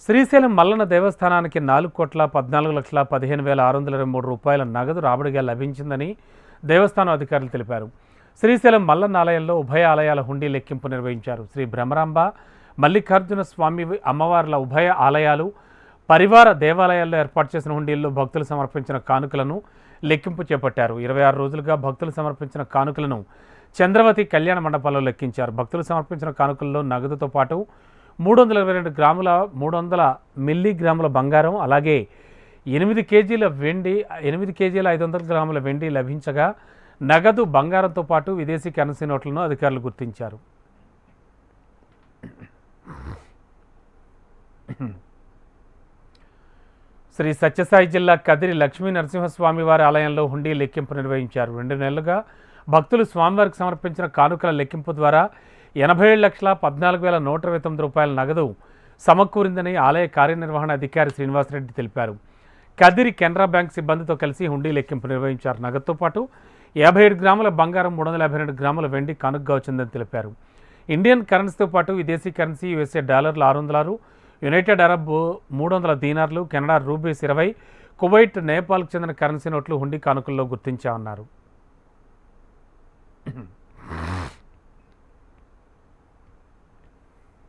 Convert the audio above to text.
శ్రీశైలం మల్లన్న దేవస్థానానికి 4,14,15,623 రూపాయల నగదు రాబడిగా లభించిందని దేవస్థానం అధికారులు తెలిపారు. శ్రీశైలం మల్లన్న ఆలయంలో ఉభయ ఆలయాల హుండీ లెక్కింపు నిర్వహించారు. శ్రీ బ్రహ్మరాంబ, మల్లికార్జున స్వామి అమ్మవార్ల ఉభయ ఆలయాలు, పరివార దేవాలయాల్లో ఏర్పాటు చేసిన హుండీల్లో భక్తులు సమర్పించిన కానుకలను లెక్కింపు చేపట్టారు. 26 రోజులుగా భక్తులు సమర్పించిన కానుకలను చంద్రవతి కళ్యాణ మండపాల్లో లెక్కించారు. భక్తులు సమర్పించిన కానుకల్లో నగదుతో పాటు 322 గ్రాముల 300 మిల్లీగ్రాముల బంగారం, అలాగే 8 కేజీల వెండి, 8 కేజీల 500 గ్రాముల వెండి లభించగా నగదు, బంగారంతో పాటు విదేశీ కరెన్సీ నోట్లను అధికారులు గుర్తించారు. శ్రీ సత్యసాయి జిల్లా కదిరి లక్ష్మీ నరసింహస్వామి వారి ఆలయంలో హుండీ లెక్కింపు నిర్వహించారు. 2 నెలలుగా భక్తులు స్వామివారికి సమర్పించిన కానుకల లెక్కింపు ద్వారా 87,14,129 రూపాయల నగదు సమకూరిందని ఆలయ కార్యనిర్వహణ అధికారి శ్రీనివాసరెడ్డి తెలిపారు. కదిరి కెనరా బ్యాంక్ సిబ్బందితో కలిసి హుండీ లెక్కింపు నిర్వహించారు. నగదుతో పాటు 57 గ్రాముల బంగారం, 352 గ్రాముల వెండి కానుకగా వచ్చిందని తెలిపారు. ఇండియన్ కరెన్సీతో పాటు విదేశీ కరెన్సీ యూఎస్ఏ డాలర్లు 606, యునైటెడ్ అరబ్ 300 దీనార్లు, కెనడా రూపీస్ 20, కువైట్, నేపాల్కు చెందిన కరెన్సీ నోట్లు హుండీ కానుకల్లో గుర్తించామన్నారు.